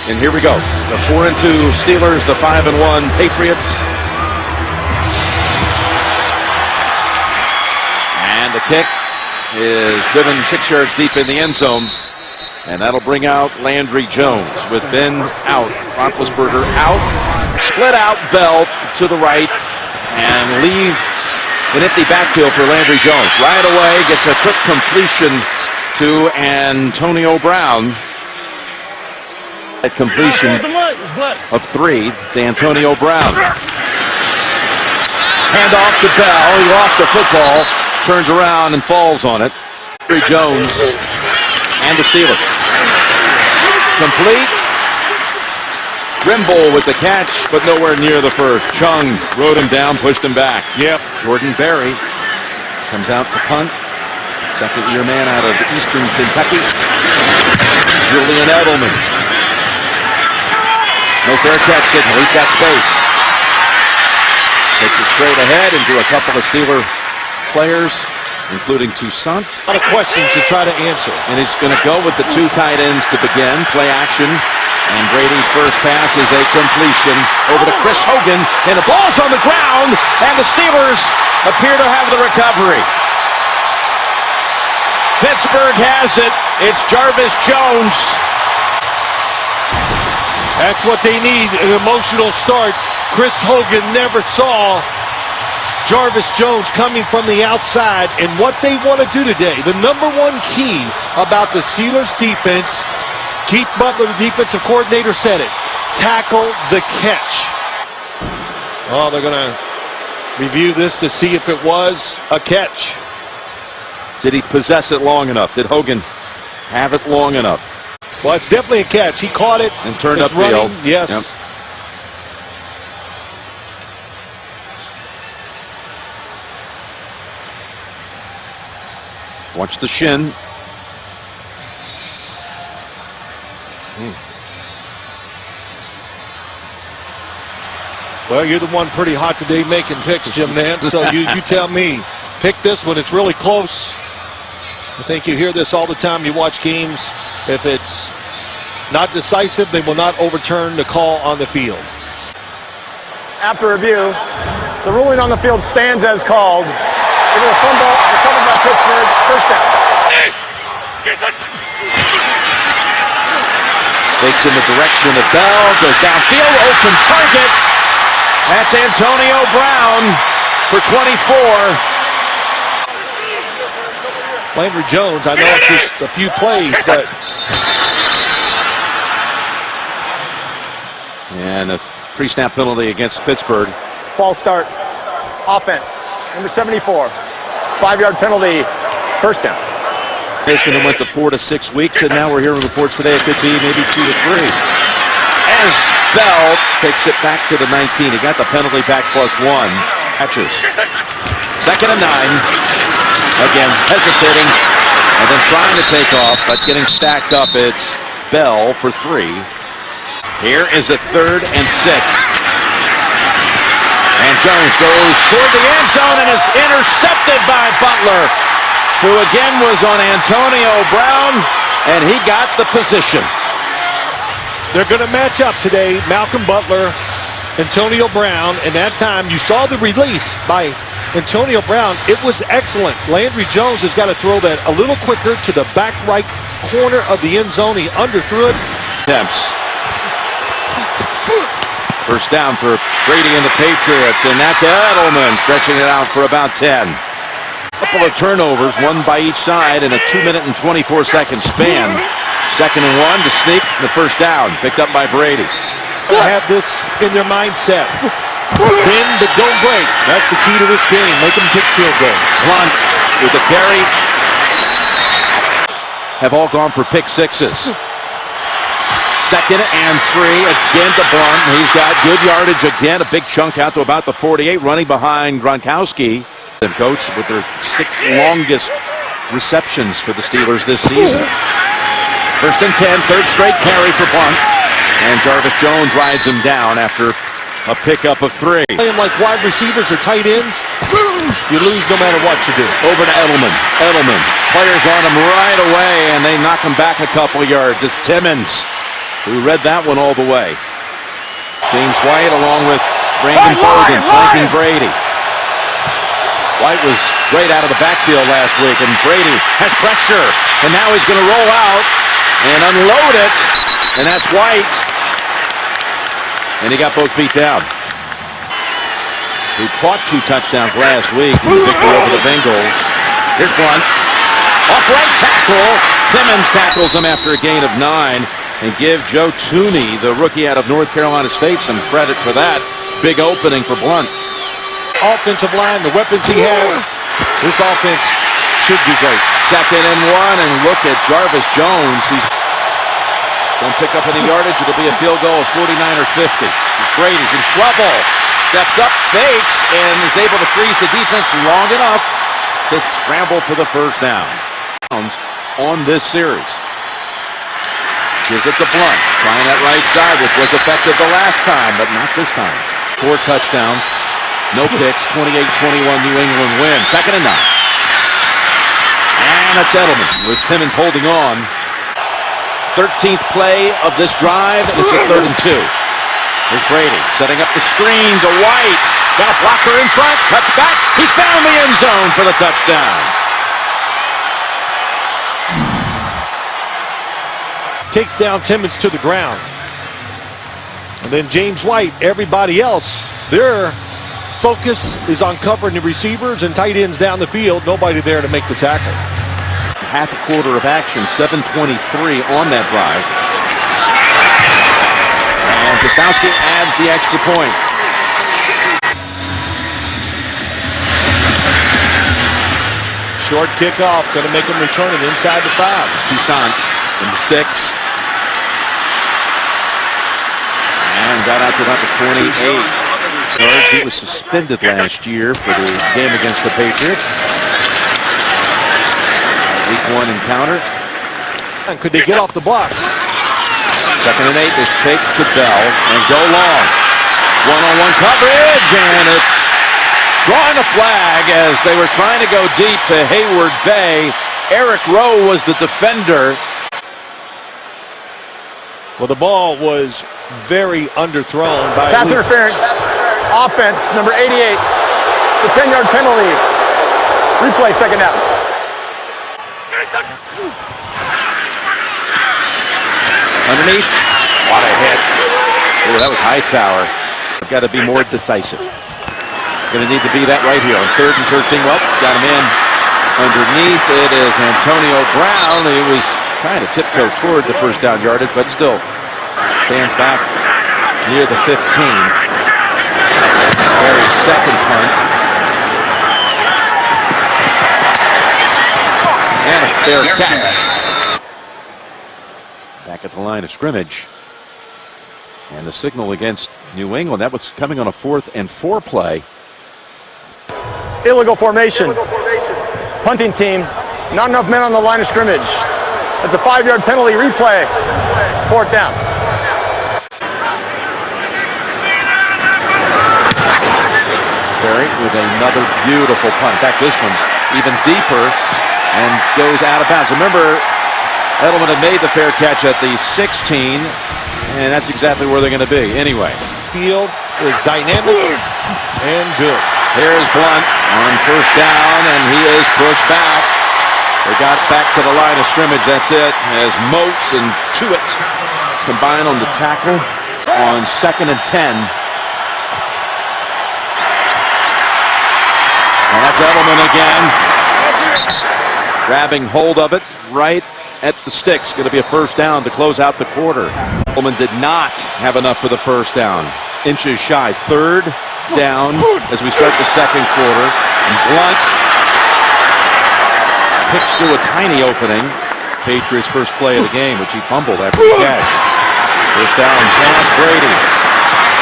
And here we go. The 4-2 Steelers, the 5-1 Patriots. And the kick is driven 6 yards deep in the end zone. And that'll bring out Landry Jones with Ben out, Roethlisberger out, split out Bell to the right, and leave an empty backfield for Landry Jones. Right away, gets a quick completion to Antonio Brown. A completion of 3 to Antonio Brown. Hand off to Bell. He lost the football, turns around and falls on it. Landry Jones and the Steelers. Complete. Rimble with the catch, but nowhere near the first. Chung rode him down, pushed him back. Yep. Jordan Berry comes out to punt. Second-year man out of Eastern Kentucky. Julian Edelman. No fair catch signal. He's got space. Takes it straight ahead into a couple of Steeler players, including Toussaint. A lot of questions to try to answer. And he's going to go with the 2 tight ends to begin. Play action. And Brady's first pass is a completion over to Chris Hogan. And the ball's on the ground. And the Steelers appear to have the recovery. Pittsburgh has it. It's Jarvis Jones. That's what they need, an emotional start. Chris Hogan never saw Jarvis Jones coming from the outside, and what they want to do today, the number 1 key about the Steelers defense, Keith Butler, the defensive coordinator, said it, tackle the catch. Oh, they're going to review this to see if it was a catch. Did he possess it long enough? Did Hogan have it long enough? Well, it's definitely a catch. He caught it and turned upfield. Yes. Yep. Watch the shin. Well, you're the one pretty hot today making picks, Jim Nance, so you tell me. Pick this when it's really close. I think you hear this all the time. You watch games. If it's not decisive, they will not overturn the call on the field. After review, the ruling on the field stands as called. It was a fumble recovered by Pittsburgh. First down. Fakes in the direction of Bell. Goes downfield. Open target. That's Antonio Brown for 24. Landry Jones, I know it's just a few plays, but... And a pre-snap penalty against Pittsburgh. False start. Offense. Number 74. 5-yard penalty. First down. Basically, it went to 4 to 6 weeks, and now we're hearing reports today it could be maybe 2 to 3. As Bell takes it back to the 19. He got the penalty back +1. Catches. 2nd and 9. Again, hesitating and then trying to take off, but getting stacked up. It's Bell for 3. Here is a 3rd and 6. And Jones goes toward the end zone and is intercepted by Butler, who again was on Antonio Brown, and he got the position. They're going to match up today, Malcolm Butler, Antonio Brown, and that time you saw the release by Antonio Brown. It was excellent. Landry Jones has got to throw that a little quicker to the back right corner of the end zone. He underthrew it. Attempts. First down for Brady and the Patriots, and that's Edelman stretching it out for about 10. Couple of turnovers, one by each side in a 2-minute and 24-second span. 2nd and 1 to sneak the first down, picked up by Brady. They have this in their mindset. Bend but don't break. That's the key to this game. Make them kick field goals. Blunt with the carry. Have all gone for pick sixes. 2nd and 3 again to Blunt. He's got good yardage again. A big chunk out to about the 48, running behind Gronkowski. And Goats with their 6th longest receptions for the Steelers this season. 1st and 10, 3rd straight carry for Blunt. And Jarvis Jones rides him down after a pickup of 3. Playing like wide receivers or tight ends, you lose no matter what you do. Over to Edelman. Edelman. Players on him right away, and they knock him back a couple yards. It's Timmons. who read that one all the way. James White along with Brandon Bolden flanking Brady. White was great out of the backfield last week, and Brady has pressure, and now he's going to roll out and unload it, and that's White. And he got both feet down. He caught 2 touchdowns last week in the victory over the Bengals. Here's Blunt. Off right tackle. Timmons tackles him after a gain of 9. And give Joe Tooney, the rookie out of North Carolina State, some credit for that. Big opening for Blunt. Offensive line, the weapons he has, this offense should be great. 2nd and 1, and look at Jarvis Jones. He's don't pick up any yardage. It'll be a field goal of 49 or 50. Brady's in trouble. Steps up, fakes, and is able to freeze the defense long enough to scramble for the first down. On this series. Gives it to Blunt. Trying that right side, which was effective the last time, but not this time. 4 touchdowns. No picks, 28-21 New England win. 2nd and 9. And that's Edelman with Timmons holding on. 13th play of this drive, and it's a 3rd and 2. Here's Brady setting up the screen to White. Got a blocker in front, cuts back. He's found the end zone for the touchdown. Takes down Timmons to the ground. And then James White, everybody else, their focus is on covering the receivers and tight ends down the field. Nobody there to make the tackle. Half a quarter of action, 7:23 on that drive. And Gostowski adds the extra point. Short kickoff, going to make him return it inside the 5. It's Toussaint in the 6. And got out to about the 28. He was suspended last year for the game against the Patriots. Week 1 encounter. And could they get off the blocks? 2nd and 8. They take to Bell and go long. One-on-one coverage, and it's drawing a flag as they were trying to go deep to Hayward Bay. Eric Rowe was the defender. Well, the ball was very underthrown by pass interference. Offense, number 88. It's a 10-yard penalty. Replay, 2nd down. Underneath. What a hit. Oh, that was Hightower. Got to be more decisive. Going to need to be that right here on 3rd and 13. Well, got him in underneath. It is Antonio Brown. He was trying to tiptoe toward the first down yardage, but still stands back near the 15. Very 2nd punt. And a fair catch. Back at the line of scrimmage. And the signal against New England. That was coming on a 4th and 4 play. Illegal formation. Punting team. Not enough men on the line of scrimmage. That's a 5-yard penalty. Replay. 4th down. Perry with another beautiful punt. In fact, this one's even deeper and goes out of bounds. Remember, Edelman had made the fair catch at the 16, and that's exactly where they're going to be. Anyway. Field is dynamic and good. Here's Blunt on 1st down, and he is pushed back. They got back to the line of scrimmage. That's it. As Moats and Tuitt combine on the tackle on 2nd and 10. And that's Edelman again. Grabbing hold of it right at the sticks. Going to be a 1st down to close out the quarter. Edelman did not have enough for the 1st down. Inches shy. 3rd down as we start the 2nd quarter. And Blunt picks through a tiny opening. Patriots' first play of the game, which he fumbled after the catch. 1st down pass, Brady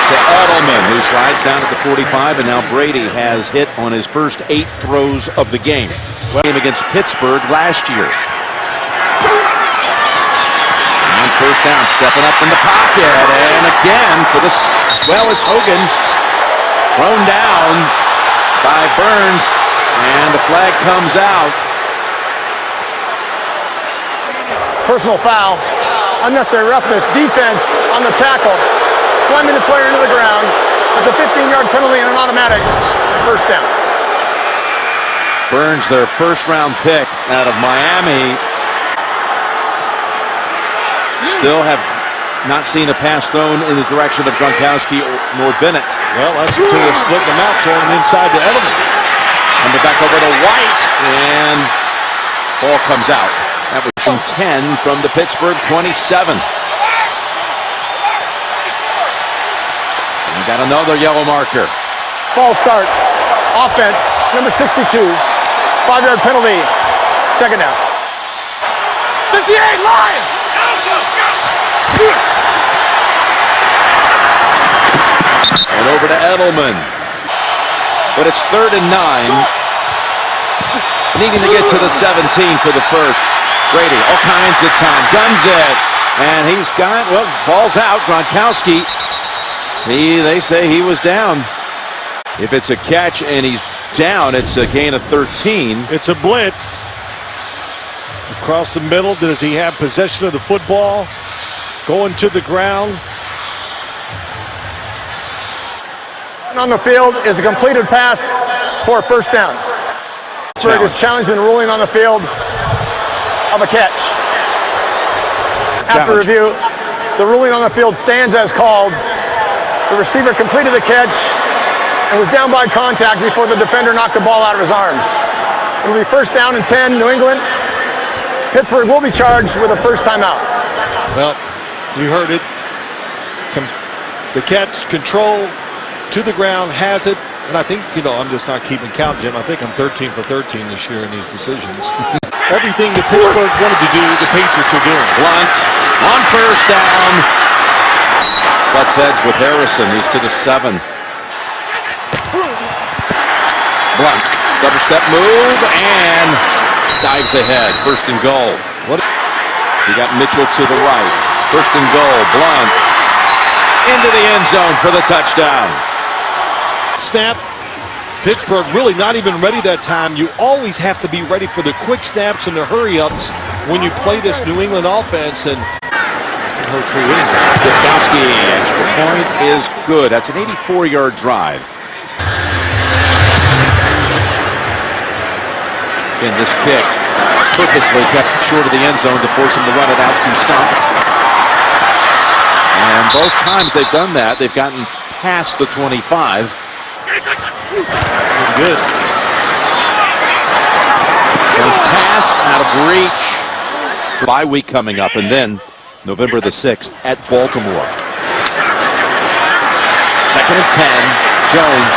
to Edelman, who slides down at the 45, and now Brady has hit on his first 8 throws of the game. Game against Pittsburgh last year. And 1st down, stepping up in the pocket, and again for this, well, it's Hogan. Thrown down by Burns, and the flag comes out. Personal foul Unnecessary roughness. Defense on the tackle. Slamming the player into the ground. That's a 15-yard penalty and an automatic first down. Burns, their first-round pick out of Miami, still have not seen a pass thrown in the direction of Gronkowski nor Bennett. Well, that's until they're splitting them out, throwing them inside to Edelman. And back over to White, and ball comes out. That was 10 from the Pittsburgh 27. We got another yellow marker. False start. Offense, number 62. 5-yard penalty. Second down. 58, line! And over to Edelman. But it's 3rd and 9. Needing to get to the 17 for the first. Brady, all kinds of time. Guns it. And he's got, well, ball's out. Gronkowski. They say he was down. If it's a catch and he's down, it's a gain of 13. It's a blitz. Across the middle, does he have possession of the football? Going to the ground. On the field is a completed pass for a first down. Pittsburgh is challenged in ruling on the field of a catch. After review, the ruling on the field stands as called. The receiver completed the catch and was down by contact before the defender knocked the ball out of his arms. It will be first down and 10, New England. Pittsburgh will be charged with a first timeout. Well, you heard it. The catch, control, to the ground, has it. And I think, I'm just not keeping count, Jim. I think I'm 13 for 13 this year in these decisions. Everything that Pittsburgh wanted to do, the Patriots are doing. Blunt on first down. Butts heads with Harrison. He's to the 7. Blunt, stutter step move, and dives ahead. First and goal. You got Mitchell to the right. First and goal. Blunt into the end zone for the touchdown. Snap. Pittsburgh really not even ready that time. You always have to be ready for the quick snaps and the hurry-ups when you play this New England offense. And Gostowski, extra point is good. That's an 84-yard drive. In this kick, purposely kept short of the end zone to force him to run it out to Sump. And both times they've done that, they've gotten past the 25. Good. Jones pass out of reach. Bye week coming up, and then November the 6th at Baltimore. 2nd and 10. Jones.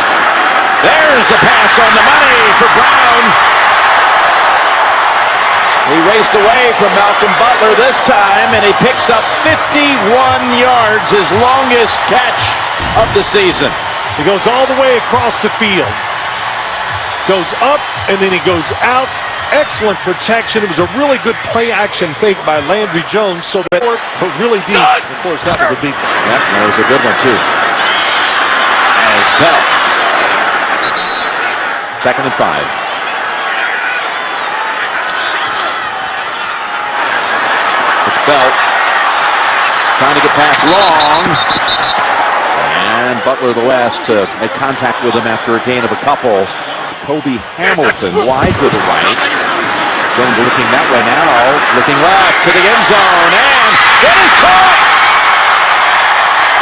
There's a pass on the money for Brown. He raced away from Malcolm Butler this time, and he picks up 51 yards, his longest catch of the season. He goes all the way across the field. Goes up, and then he goes out. Excellent protection. It was a really good play-action fake by Landry Jones, so that were really deep. Of course, that was a big one. Yep, that was a good one, too. As Bell. 2nd and 5. It's Bell trying to get past Long. And Butler the last to make contact with him after a gain of a couple. Kobe Hamilton wide to the right. Jones looking that way now. Looking left to the end zone. And it is caught!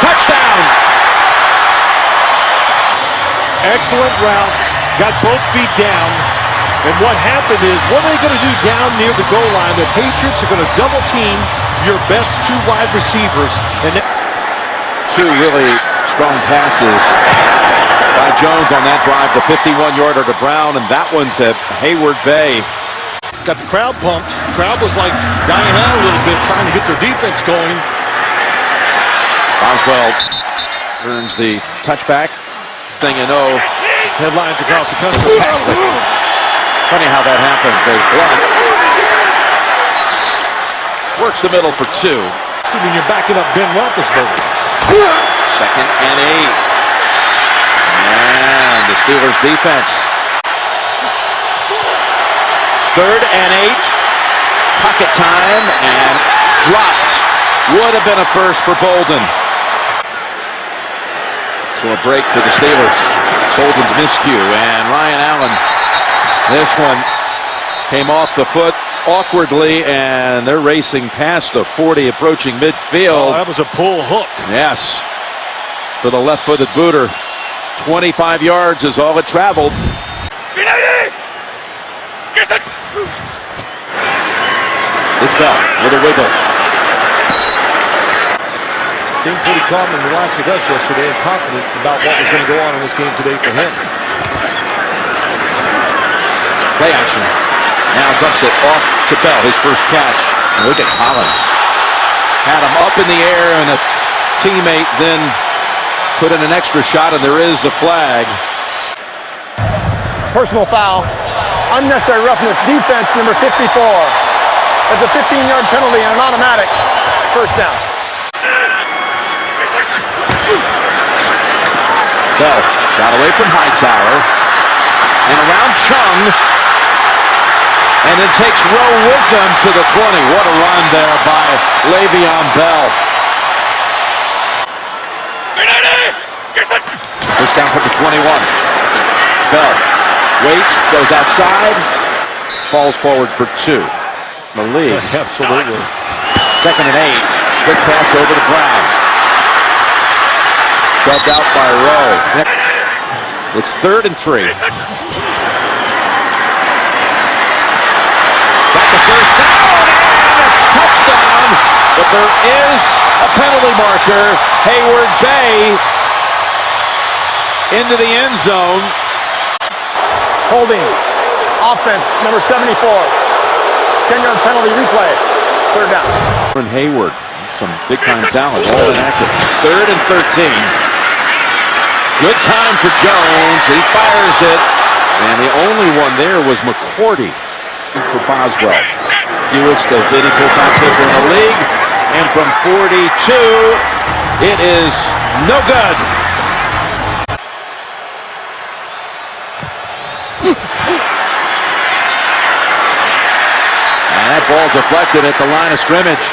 Touchdown! Excellent route. Got both feet down. And what happened is, what are they going to do down near the goal line? The Patriots are going to double team your best 2 wide receivers. And 2 really strong passes by Jones on that drive. The 51-yarder to Brown, and that one to Hayward Bay. Got the crowd pumped. The crowd was like dying out a little bit, trying to get their defense going. Boswell earns the touchback. Thing you know. Headlines across the country. Exactly. Funny how that happens as Blunt works the middle for 2. When you're backing up Ben Roethlisberger. 2nd and 8. And the Steelers defense. 3rd and 8. Pocket time and dropped Would have been a first for Bolden. So a break for the Steelers. Bolden's miscue, and Ryan Allen. This one came off the foot awkwardly, and they're racing past the 40, approaching midfield. Oh, that was a pull hook. Yes, for the left-footed booter. 25 yards is all it traveled. It's Bell with a wiggle. Seemed pretty calm and relaxed with us yesterday and confident about what was going to go on in this game today for him. Play action. Now dumps it off to Bell, his first catch. And look at Collins. Had him up in the air, and a teammate then put in an extra shot, and there is a flag. Personal foul. Unnecessary roughness. Defense, number 54. That's a 15-yard penalty and an automatic first down. Bell got away from Hightower and around Chung, and then takes Rowe with them to the 20. What a run there by Le'Veon Bell. First down from the 21. Bell waits, goes outside, falls forward for 2. The lead. Absolutely. 2nd and 8. Quick pass over to Brown. Shoved out by Rowe. It's 3rd and 3. Got the first down and a touchdown. But there is a penalty marker. Hayward Bay into the end zone. Holding. Offense, number 74. 10-yard penalty replay. 3rd down. And Hayward, some big-time talent, all inactive. 3rd and 13. Good time for Jones. He fires it. And the only one there was McCourty for Boswell. Fewest, the leading full-time kicker in the league. And from 42, it is no good. And that ball deflected at the line of scrimmage.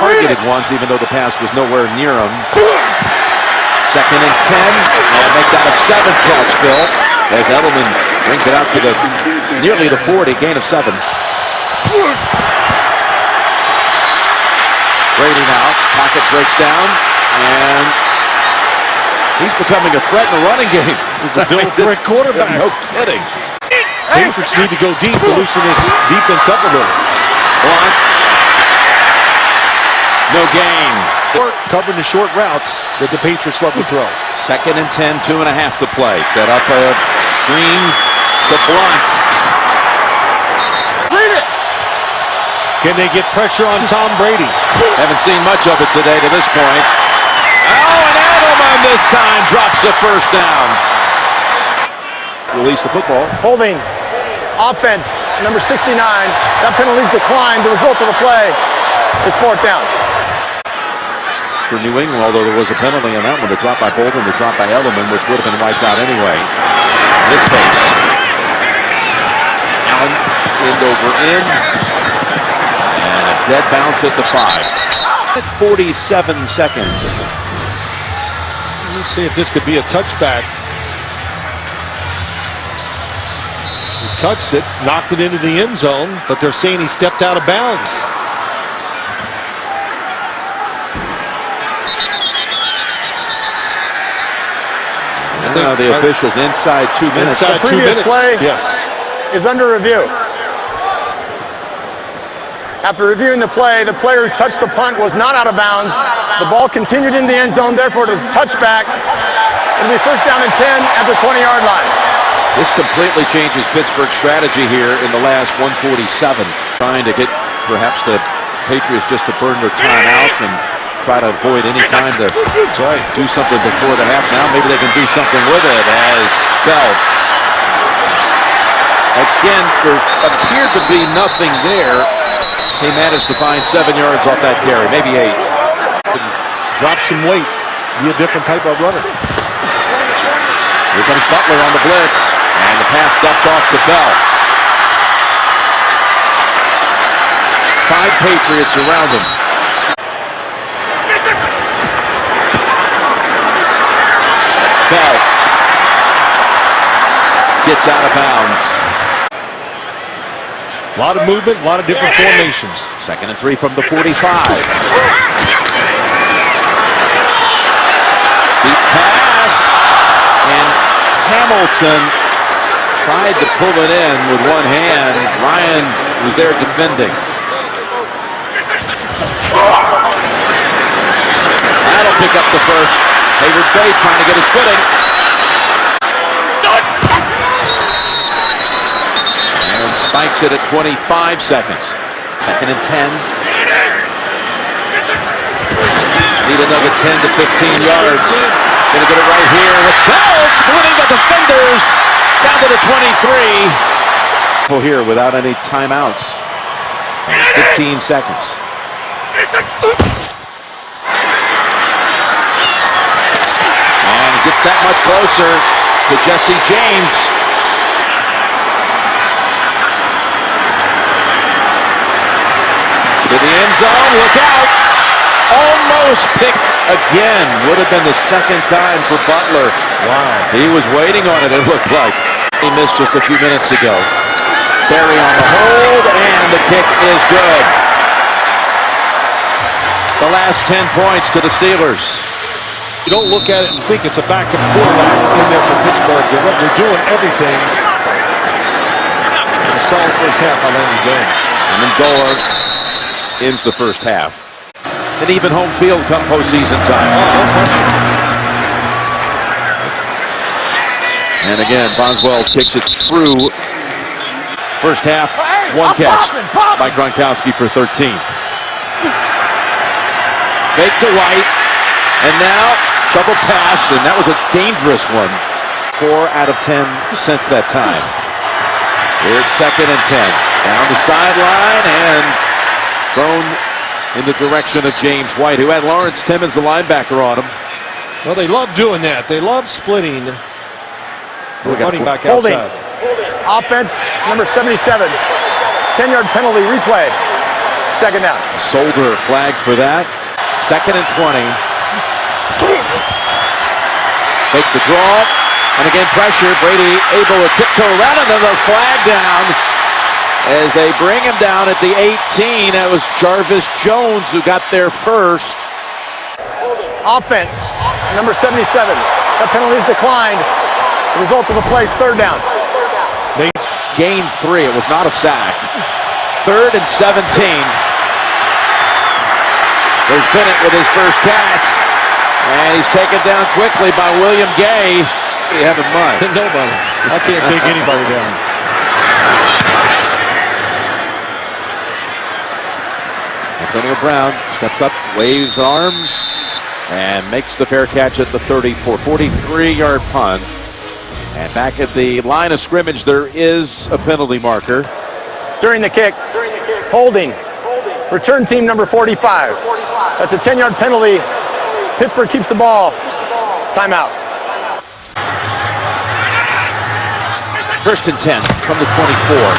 Targeted once, even though the pass was nowhere near him. 2nd and 10, and make that a 7th catch, Phil, as Edelman brings it out to the nearly the 40, gain of 7. Brady now, pocket breaks down, and he's becoming a threat in the running game. He's a dual threat quarterback. No kidding. Patriots need to go deep to loosen this defense up a little. Blunt. No gain. Covering the short routes that the Patriots love to throw. 2nd and 10, 2.5 to play. Set up a screen to Blunt. Can they get pressure on Tom Brady? Haven't seen much of it today to this point. Oh, and Edelman this time drops the first down. Release the football. Holding. Offense, number 69. That penalty's declined. The result of the play is 4th down. For New England, although there was a penalty on that one, the drop by Bolden, the drop by Edelman, which would have been wiped out anyway. In this case, Allen end over end, and a dead bounce at the 5. 47 seconds. Let's see if this could be a touchback. He touched it, knocked it into the end zone, but they're saying he stepped out of bounds. The officials inside 2 minutes. Inside The 2 minutes. play Yes. is under review. After reviewing the play, the player who touched the punt was not out of bounds. The ball continued in the end zone, therefore it is a touchback. It'll be first down and 10 at the 20-yard line. This completely changes Pittsburgh's strategy here in the last 147. Trying to get perhaps the Patriots just to burn their timeouts and try to avoid any time to do something before the half. Now maybe they can do something with it as Bell. Again, there appeared to be nothing there. He managed to find 7 yards off that carry, maybe 8. Drop some weight. Be a different type of runner. Here comes Butler on the blitz, and the pass dumped off to Bell. 5 5 Patriots around him. Bell gets out of bounds. A lot of movement, a lot of different formations. 2nd and 3 from the 45. Deep pass, and Hamilton tried to pull it in with one hand. Ryan was there defending. That'll pick up the first. Hayward Bay trying to get his footing. And spikes it at 25 seconds. 2nd and 10. Need another 10 to 15 yards. Gonna get it right here with Bell splitting the defenders down to the 23. Here without any timeouts. 15 seconds. And gets that much closer to Jesse James. To the end zone, look out. Almost picked again. Would have been the 2nd time for Butler. Wow. He was waiting on it looked like. He missed just a few minutes ago. Barry on the hold, and the kick is good. The last 10 points to the Steelers. You don't look at it and think it's a backup quarterback in there for Pittsburgh. They're doing everything. A solid first half by Landry Jones. And then Golar ends the first half. An even home field come postseason time. And again, Boswell kicks it through. First half, one catch by Gronkowski for 13. Fake to White, and now shovel pass, and that was a dangerous one. 4 out of 10 since that time. Here it's 2nd and 10. Down the sideline and thrown in the direction of James White, who had Lawrence Timmons, the linebacker, on him. Well, they love doing that. They love splitting the running back Holding. outside. Offense, number 77. 10-yard penalty replay. 2nd down. Solder flag for that. 2nd and 20. Take the draw. And again, pressure. Brady able to tiptoe around, and another flag down as they bring him down at the 18. That was Jarvis Jones who got there first. Offense, number 77. That penalty is declined. The result of the play is 3rd down. They gained 3. It was not a sack. 3rd and 17. There's Bennett with his first catch. And he's taken down quickly by William Gay. What do you have in mind? Nobody. I can't take anybody down. Antonio Brown steps up, waves arm, and makes the fair catch at the 34. 43-yard punt. And back at the line of scrimmage, there is a penalty marker. During the kick, holding. Return team number 45. That's a 10-yard penalty. Pittsburgh keeps the ball. Timeout. 1st and 10 from the 24.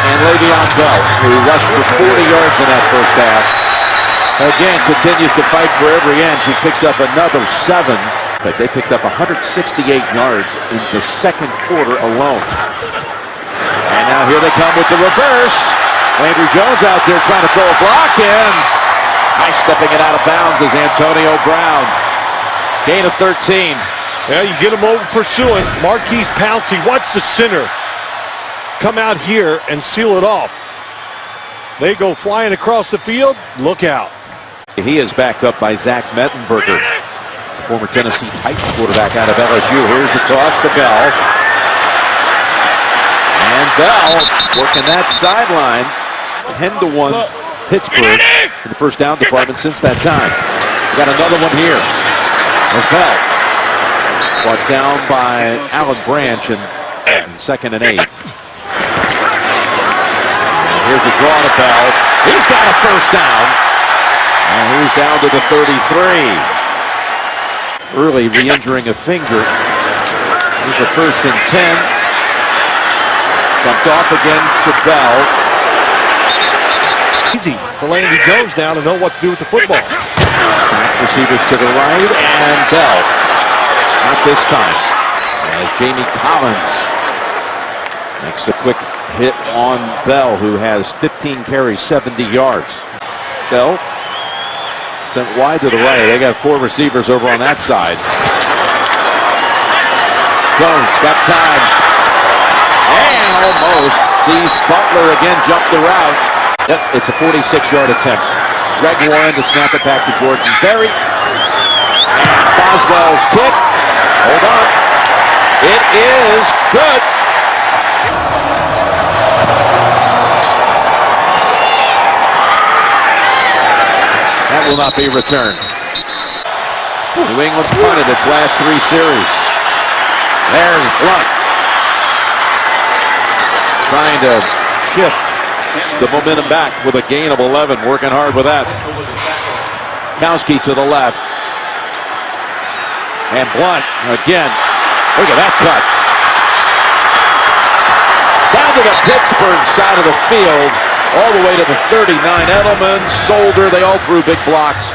And Le'Veon Bell, who rushed for 40 yards in that first half, again continues to fight for every inch. He picks up another 7. But they picked up 168 yards in the 2nd quarter alone. And now here they come with the reverse. Landry Jones out there trying to throw a block in. Nice stepping it out of bounds is Antonio Brown. Gain of 13. Yeah, you get him over pursuing. Marquise Pouncey, watch the center come out here and seal it off. They go flying across the field. Look out. He is backed up by Zach Mettenberger, former Tennessee Titans quarterback out of LSU. Here's the toss to Bell. And Bell working that sideline. 10-1 Pittsburgh in the first down department since that time. We got another one here. As Bell brought down by Alan Branch in 2nd and 8. And here's the draw to Bell. He's got a first down. And he's down to the 33. Early re-injuring a finger. Here's the 1st and 10. Dumped off again to Bell. easy for Landry Jones now to know what to do with the football. Snap receivers to the right, and Bell. Not this time. As Jamie Collins makes a quick hit on Bell, who has 15 carries, 70 yards. Bell sent wide to the right. They got 4 receivers over on that side. Jones got time. And almost sees Butler again jump the route. Yep, it's a 46-yard attempt. Greg Warren to snap it back to Jordan Berry. And Boswell's kick. Hold on. It is good. That will not be returned. New England's punted its last 3 series. There's Blunt. Trying to shift the momentum back with a gain of 11. Working hard with that. Kowski to the left. And Blunt again. Look at that cut. Down to the Pittsburgh side of the field. All the way to the 39. Edelman, Solder, they all threw big blocks.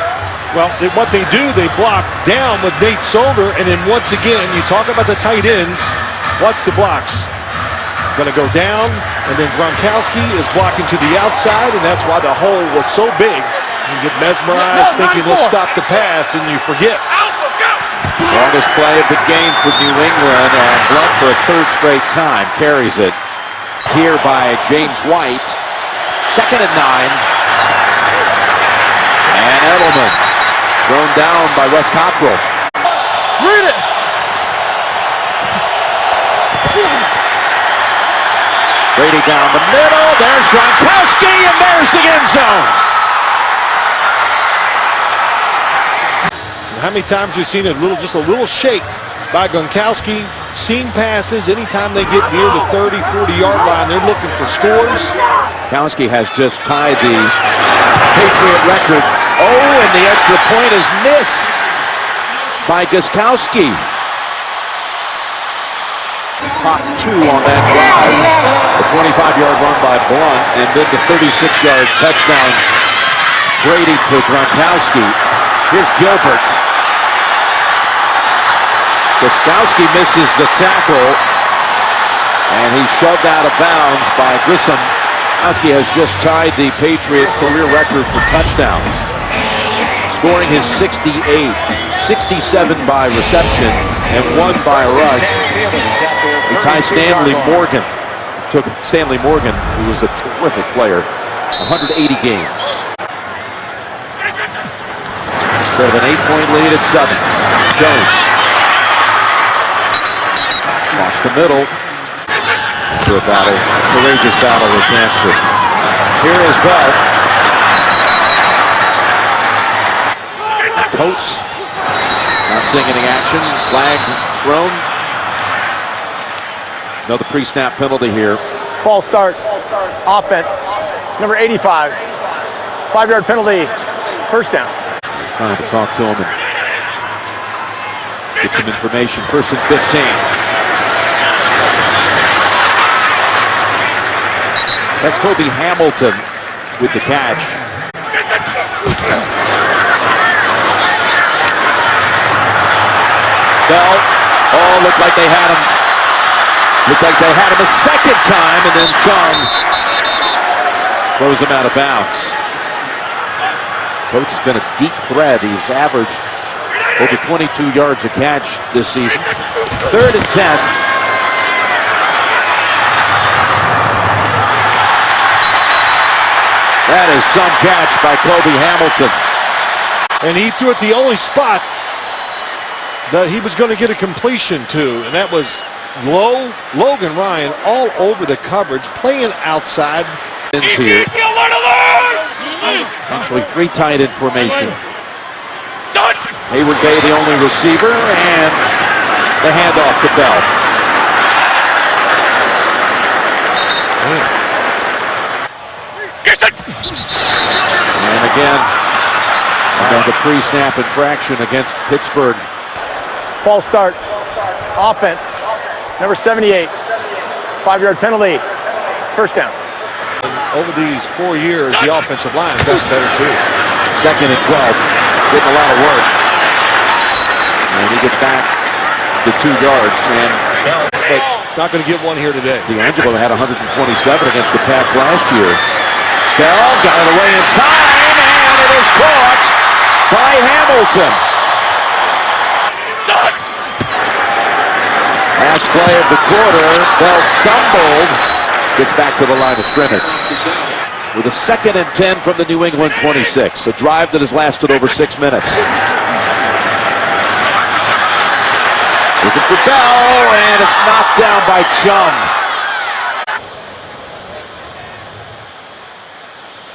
Well, what they do, they block down with Nate Solder, and then once again, you talk about the tight ends. Watch the blocks. Going to go down, and then Gronkowski is blocking to the outside, and that's why the hole was so big. You get mesmerized thinking, let's stop the pass, and you forget. Longest play of the game for New England, and Blunt for a 3rd straight time carries it. Here by James White. 2nd and 9. And Edelman thrown down by Wes Cockrell. Read it! Brady down the middle. There's Gronkowski, and there's the end zone. How many times have you seen just a little shake by Gronkowski? Seen passes anytime they get near the 30, 40-yard line. They're looking for scores. Gronkowski has just tied the Patriot record. Oh, and the extra point is missed by Gostkowski. Top 2 on that drive. A 25-yard run by Blunt, and then the 36-yard touchdown. Brady to Gronkowski. Here's Gilbert. Gostkowski misses the tackle, and he's shoved out of bounds by Grissom. Gostkowski has just tied the Patriot career record for touchdowns, scoring his 68, 67 by reception, and 1 by rush. He ties Stanley Morgan. Took Stanley Morgan, who was a terrific player, 180 games. So an 8-point lead at 7. Jones. Across the middle. To a battle, courageous battle with cancer. Here is Bell. Coates not seeing any action. Flag thrown. Another pre-snap penalty here. False start. Offense. Number 85. 5-yard penalty. First down. Just trying to talk to him and get some information. 1st and 15. That's Kobe Hamilton with the catch. Bell. Oh, looked like they had him. Looked like they had him a 2nd time, and then Chung throws him out of bounds. Coach has been a deep threat. He's averaged over 22 yards a catch this season. 3rd and 10. That is some catch by Kobe Hamilton. And he threw it the only spot that he was going to get a completion to, and that was low. Logan Ryan all over the coverage, playing outside. Here. Actually 3 tight end formation. Hayward Bay the only receiver, and the handoff to Bell. And again, another pre-snap infraction against Pittsburgh. False start. Offense. Number 78. 5-yard penalty. First down. over these 4 years, the offensive line has gotten better too. 2nd and 12. Getting a lot of work. And he gets back the 2 yards. And He's not going to get one here today. D'Angelo had 127 against the Pats last year. Bell got it away in time, and it is caught by Hamilton. Last play of the quarter, Bell stumbled, gets back to the line of scrimmage. With a 2nd and 10 from the New England 26, a drive that has lasted over 6 minutes. Looking for Bell, and it's knocked down by Chung.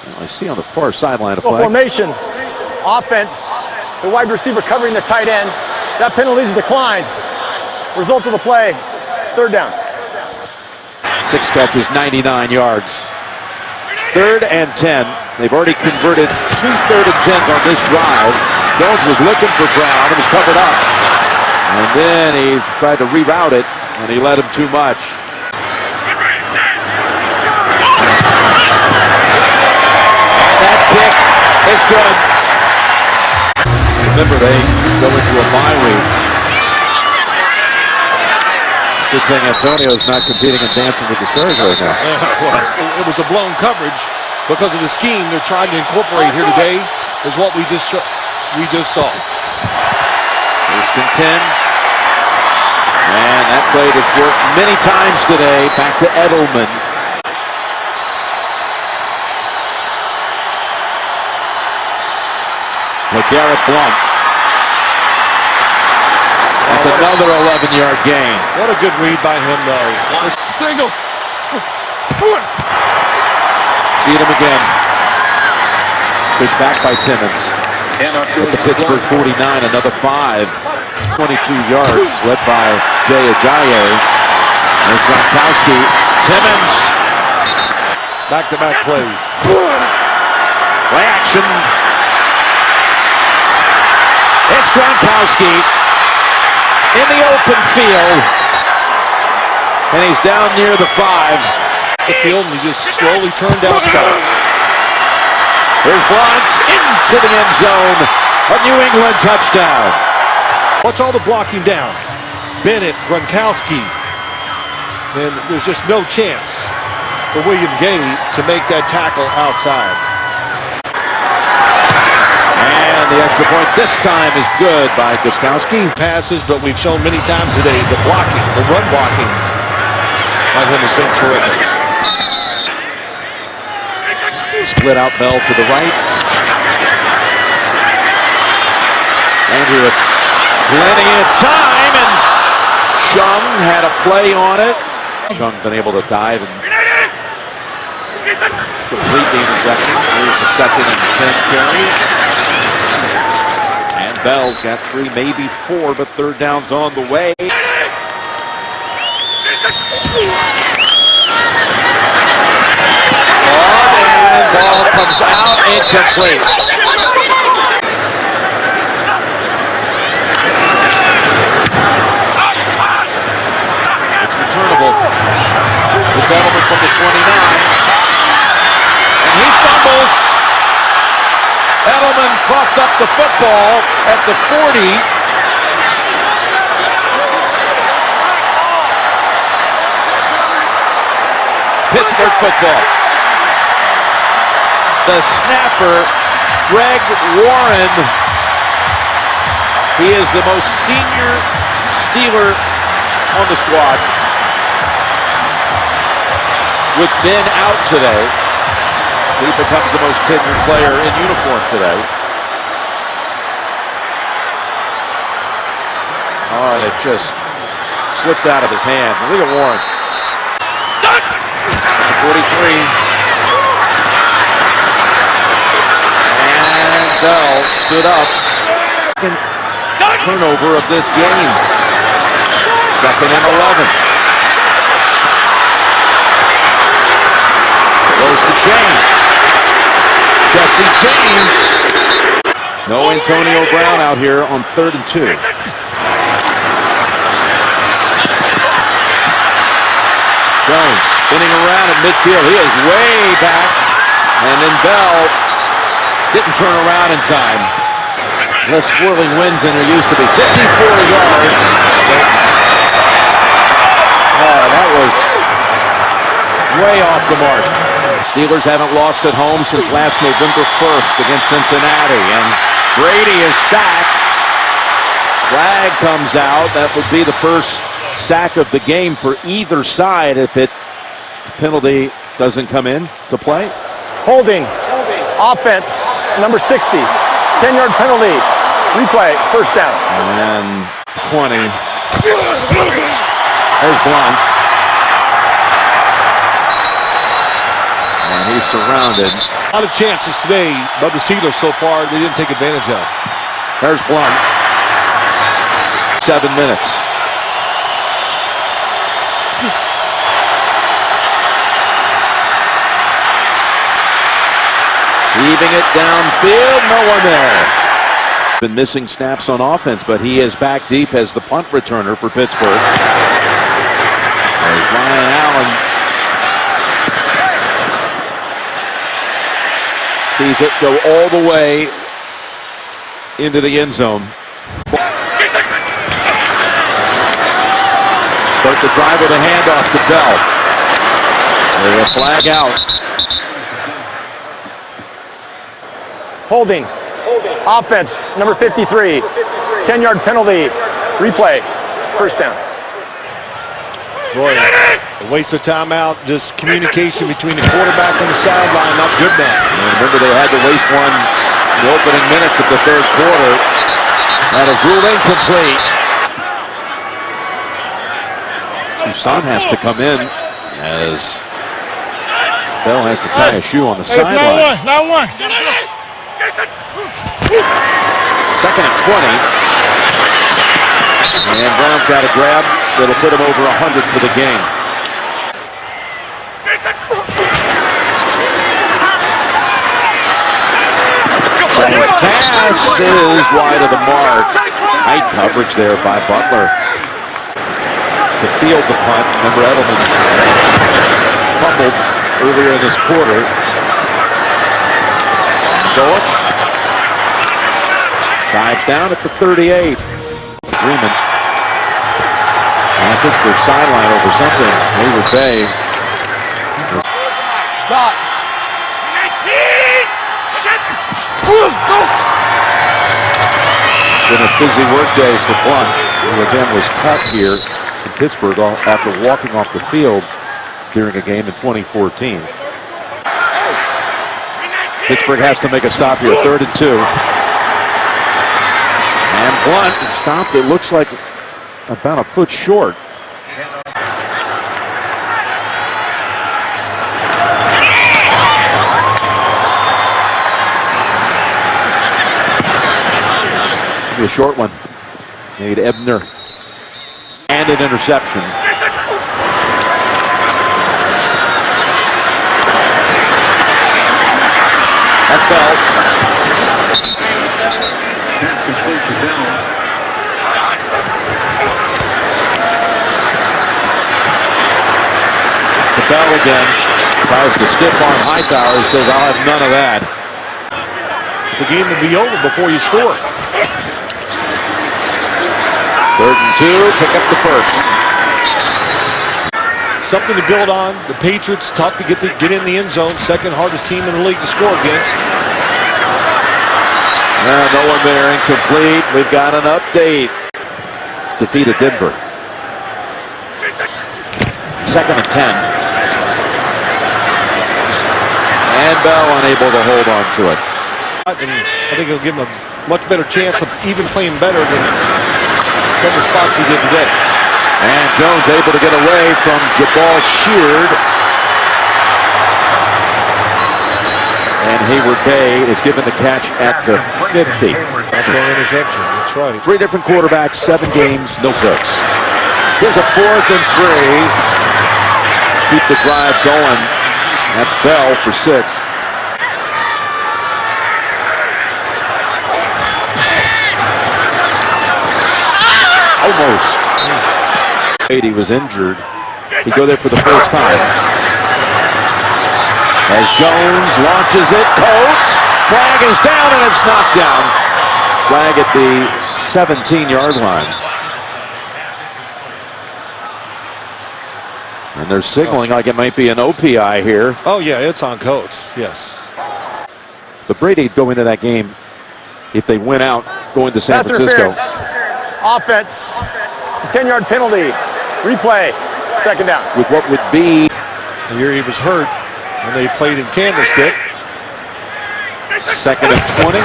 Well, I see on the far sideline a flag. Formation, offense, the wide receiver covering the tight end. That penalty is declined. Result of the play, 3rd down. 6 catches, 99 yards. 3rd and 10. They've already converted 2 3rd and 10s on this drive. Jones was looking for Brown. It was covered up. And then he tried to reroute it, and he let him too much. And that kick is good. Remember, they go into a bye week. Good thing Antonio's not competing and dancing with the Stars right now. It was a blown coverage because of the scheme they're trying to incorporate here today is what we just saw. 1st and 10. And that play that's worked many times today. Back to Edelman. LeGarrette Blount. That's another 11-yard gain. What a good read by him, though. Single. Beat him again. Pushed back by Timmons. At the Pittsburgh 49, another 5. 22 yards, led by Jay Ajayi. There's Gronkowski. Timmons. Back-to-back plays. Play action. It's Gronkowski in the open field. And he's down near the 5. The field, and he just slowly turned outside. There's Blount into the end zone. A New England touchdown. Watch all the blocking down. Bennett, Gronkowski. And there's just no chance for William Gay to make that tackle outside. And the extra point this time is good by Gronkowski. Passes, but we've shown many times today the blocking, the run blocking by him has been terrific. Split out Bell to the right. Andrew with plenty of time, and Chung had a play on it. Chung been able to dive and complete the interception. Here's the 2nd and 10 carry. And Bell's got 3, maybe 4, but 3rd down's on the way. And ball comes out incomplete. It's Edelman from the 29. And he fumbles. Edelman coughed up the football at the 40. Pittsburgh football. The snapper, Greg Warren. He is the most senior Steeler on the squad. With Ben out today, he becomes the most tenured player in uniform today. Oh, and it just slipped out of his hands. And look at Warren. 43. And Bell stood up. Turnover of this game. 2nd and 11. Goes to James. Jesse James. No Antonio Brown out here on 3rd and 2. Jones Spinning around at midfield. He is way back. And then Bell didn't turn around in time. Less swirling winds than there used to be. 54 yards. Oh, that was way off the mark. Steelers haven't lost at home since last November 1st against Cincinnati. And Brady is sacked. Flag comes out. That would be the first sack of the game for either side if the penalty doesn't come in to play. Holding. Offense. Number 60. 10-yard penalty. Replay. First down. And 20. There's Blunt. And he's surrounded. A lot of chances today, but the Steelers so far, they didn't take advantage of. There's Blunt. 7 minutes. Heaving it downfield, no one there. Been missing snaps on offense, but he is back deep as the punt returner for Pittsburgh. There's Ryan Allen. Sees it go all the way into the end zone. Start the drive with a handoff to Bell. There's a flag out. Holding. Offense, number 53. 10-yard penalty. Replay. First down. Boy, a waste of timeout. Just communication between the quarterback and the sideline. Not good now. And remember, they had to waste one in the opening minutes of the third quarter. That is ruled incomplete. Toussaint has to come in as Bell has to tie a shoe on the sideline. Not one. Second and 20. And Brown's got a grab that'll put him over 100 for the game. His pass is wide of the mark. Tight coverage there by Butler to field the punt. Remember, Edelman fumbled earlier in this quarter. Philip dives down at the 38. Freeman on Pittsburgh sideline over something. Hayward Bay. Been a busy work day for Blunt, who again was cut here in Pittsburgh after walking off the field during a game in 2014. Pittsburgh has to make a stop here. 3rd and 2. And Blunt stopped, it looks like, about a foot short. A short one. Made Ebner. And an interception. That's Bell. That's complete to Bell. The Bell again. Tries to stiff arm Hightower. He says, I'll have none of that. The game will be over before you score. 3rd and 2, pick up the first. Something to build on. The Patriots, tough to get in the end zone. Second hardest team in the league to score against. No one there, incomplete. We've got an update. Defeated Denver. 2nd and 10. And Bell unable to hold on to it. And I think it'll give him a much better chance of even playing better than some of the spots he did today. And Jones able to get away from Jabal Sheard. And Hayward Bay is given the catch at the 50. That's an interception. That's right. 3 different quarterbacks, 7 games, no picks. Here's a 4th and 3. Keep the drive going. That's Bell for 6. Almost. He was injured. He go there for the first time. As Jones launches it, Coates, flag is down and it's knocked down. Flag at the 17-yard line. And they're signaling like it might be an OPI here. Oh yeah, it's on Coates, yes. But Brady'd go into that game if they went out going to San Francisco. Offense. It's a 10-yard penalty. Replay. Second down. With what would be... Here he was hurt when they played in Candlestick. Second and 20.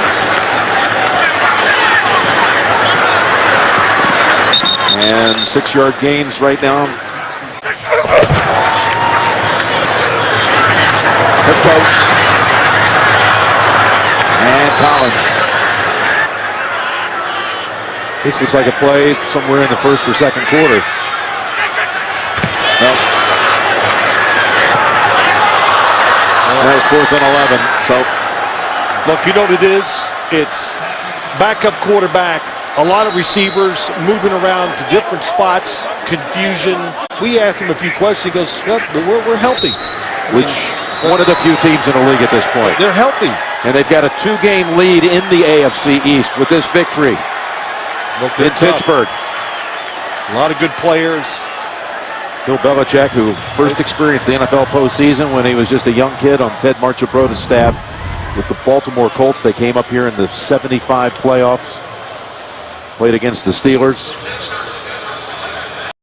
And 6-yard gains right now. Here's Coates. And Collins. This looks like a play somewhere in the first or second quarter. Nope. That was 4th and 11. So, look, you know what it is? It's backup quarterback. A lot of receivers moving around to different spots. Confusion. We asked him a few questions. He goes, well, we're healthy. Which one of the few teams in the league at this point. They're healthy. And they've got a 2-game lead in the AFC East with this victory in Pittsburgh. A lot of good players. Bill Belichick, who first experienced the NFL postseason when he was just a young kid on Ted Marchibroda's staff with the Baltimore Colts. They came up here in the '75 playoffs, played against the Steelers.